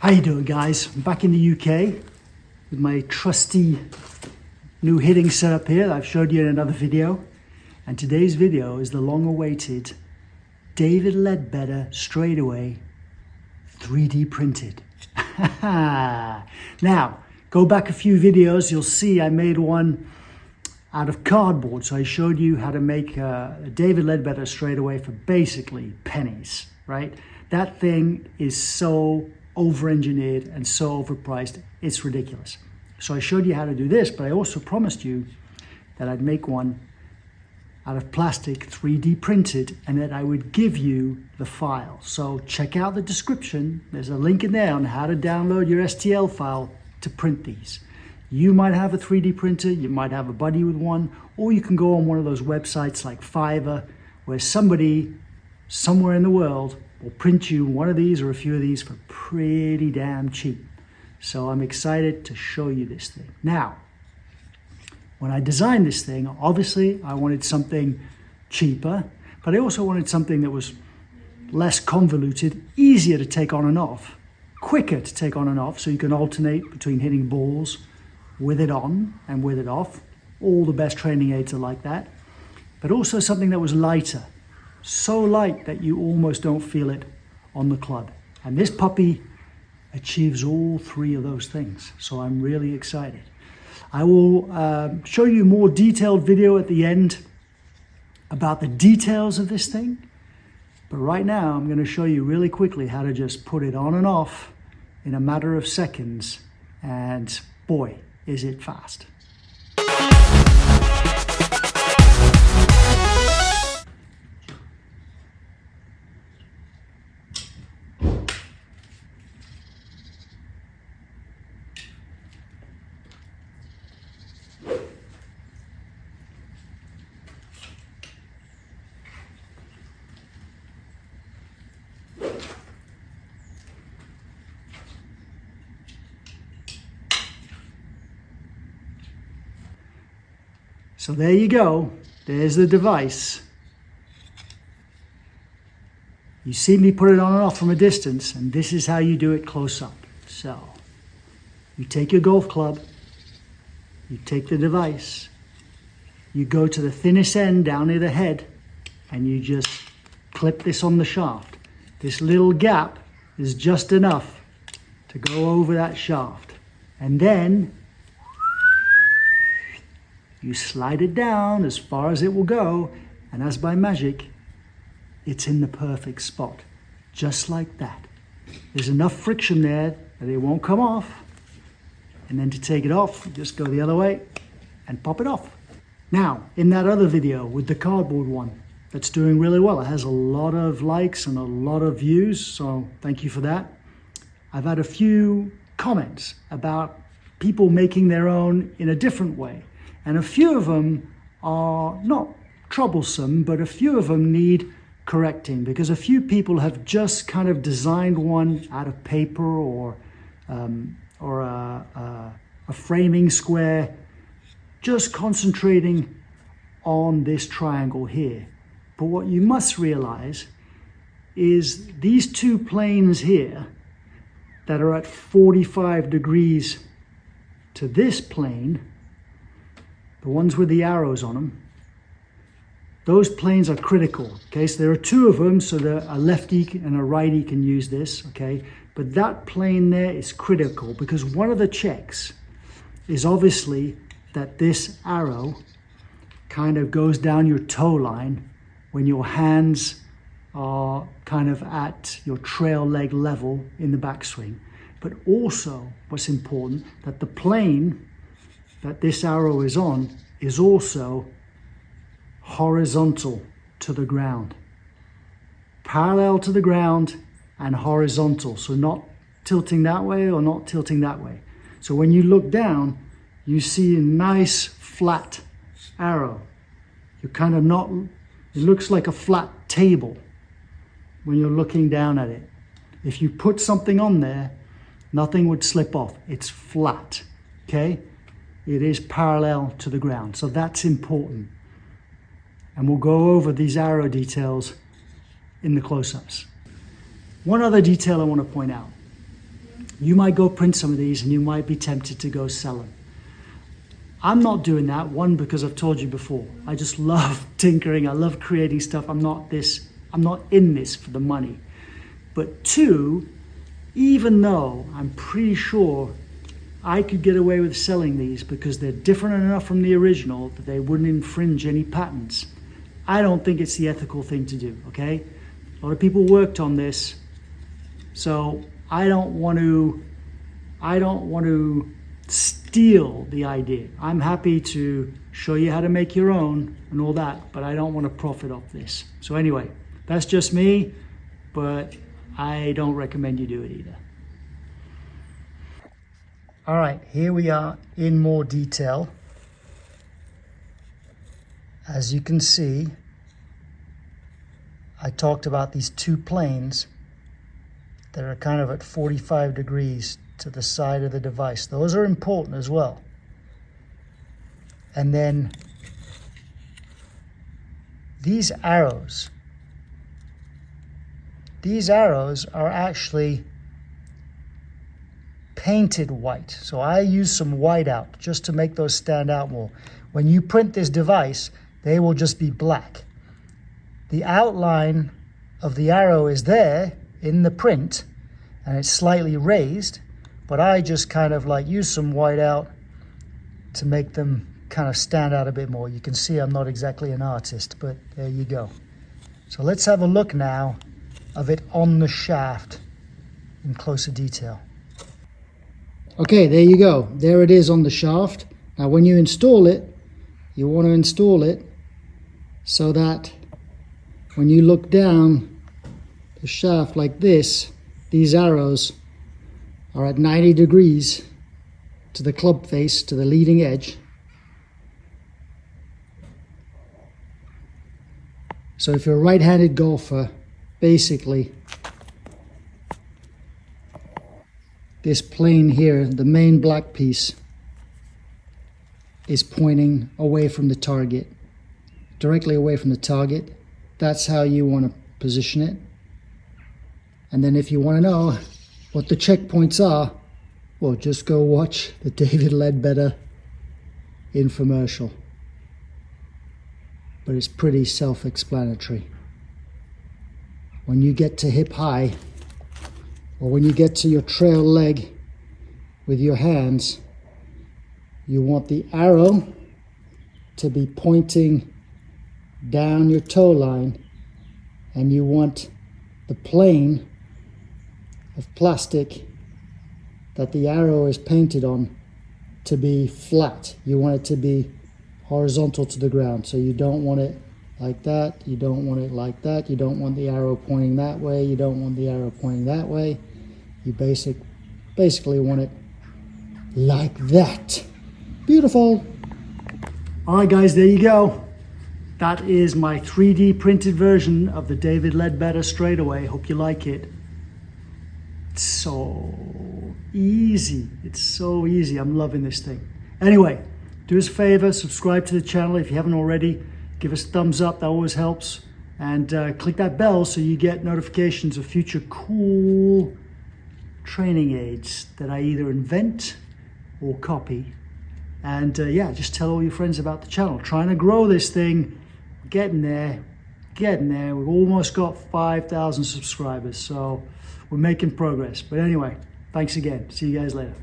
How you doing, guys? I'm back in the UK with my trusty new hitting setup here that I've showed you in another video. And today's video is the long-awaited David Leadbetter Straight Away 3D printed. Now, go back a few videos, you'll see I made one out of cardboard. So I showed you how to make a David Leadbetter Straight Away for basically pennies, right? That thing is so over-engineered and so overpriced, it's ridiculous. So I showed you how to do this, but I also promised you that I'd make one out of plastic, 3D printed, and that I would give you the file. So check out the description. There's a link in there on how to download your STL file to print these. You might have a 3D printer, you might have a buddy with one, or you can go on one of those websites like Fiverr, where somebody somewhere in the world will print you one of these or a few of these for pretty damn cheap. So I'm excited to show you this thing. Now, when I designed this thing, obviously I wanted something cheaper, but I also wanted something that was less convoluted, easier to take on and off, quicker to take on and off, so you can alternate between hitting balls with it on and with it off. All the best training aids are like that. But also something that was lighter. So light that you almost don't feel it on the club. And this puppy achieves all three of those things. So I'm really excited. I will show you a more detailed video at the end about the details of this thing. But right now I'm going to show you really quickly how to just put it on and off in a matter of seconds. And boy, is it fast. So there you go, there's the device. You see me put it on and off from a distance, and this is how you do it close up. So, you take your golf club, you take the device, you go to the thinnest end down near the head, and you just clip this on the shaft. This little gap is just enough to go over that shaft. And then, you slide it down as far as it will go, and as by magic, it's in the perfect spot, just like that. There's enough friction there that it won't come off, and then to take it off, you just go the other way and pop it off. Now, in that other video with the cardboard one, that's doing really well. It has a lot of likes and a lot of views, so thank you for that. I've had a few comments about people making their own in a different way. And a few of them are not troublesome, but a few of them need correcting, because a few people have just kind of designed one out of paper or a framing square, just concentrating on this triangle here. But what you must realize is these two planes here that are at 45 degrees to this plane, the ones with the arrows on them, those planes are critical, okay? So there are two of them, so a lefty and a righty can use this, okay? But that plane there is critical, because one of the checks is obviously that this arrow kind of goes down your toe line when your hands are kind of at your trail leg level in the backswing. But also, what's important, that the plane that this arrow is on is also horizontal to the ground. Parallel to the ground and horizontal. So not tilting that way or not tilting that way. So when you look down, you see a nice flat arrow. You're kind of not, it looks like a flat table when you're looking down at it. If you put something on there, nothing would slip off. It's flat, okay? It is parallel to the ground, so that's important. And we'll go over these arrow details in the close-ups. One other detail I want to point out You might go print some of these and you might be tempted to go sell them. I'm not doing that. One, because I've told you before, I just love tinkering. I love creating stuff. I'm not in this for the money. But two, even though I'm pretty sure I could get away with selling these because they're different enough from the original that they wouldn't infringe any patents, I don't think it's the ethical thing to do, okay? A lot of people worked on this, so I don't want to steal the idea. I'm happy to show you how to make your own and all that, but I don't want to profit off this. So anyway, that's just me, but I don't recommend you do it either. All right, here we are in more detail. As you can see, I talked about these two planes that are kind of at 45 degrees to the side of the device. Those are important as well. And then these arrows are actually painted white. So I use some white out just to make those stand out more. When you print this device, they will just be black. The outline of the arrow is there in the print and it's slightly raised, but I just kind of like use some white out to make them kind of stand out a bit more. You can see I'm not exactly an artist, but there you go. So let's have a look now of it on the shaft in closer detail. Okay, there you go. There it is on the shaft. Now when you install it, you want to install it so that when you look down the shaft like this, these arrows are at 90 degrees to the club face, to the leading edge. So if you're a right-handed golfer, basically this plane here, the main black piece, is pointing away from the target, directly away from the target. That's how you want to position it. And then if you want to know what the checkpoints are, well, just go watch the David Leadbetter infomercial. But it's pretty self-explanatory. When you get to hip high, or when you get to your trail leg with your hands, you want the arrow to be pointing down your toe line, and you want the plane of plastic that the arrow is painted on to be flat. You want it to be horizontal to the ground. So you don't want it like that, you don't want it like that, you don't want the arrow pointing that way, you don't want the arrow pointing that way. You basically want it like that. Beautiful. All right guys, there you go. That is my 3D printed version of the David Leadbetter Straight Away. Hope you like it. It's so easy. It's so easy. I'm loving this thing. Anyway, do us a favor, subscribe to the channel if you haven't already. Give us a thumbs up, that always helps. And click that bell so you get notifications of future cool training aids that I either invent or copy. And yeah, just tell all your friends about the channel. Trying to grow this thing. Getting there. We've almost got 5,000 subscribers, so we're making progress. But anyway, thanks again. See you guys later.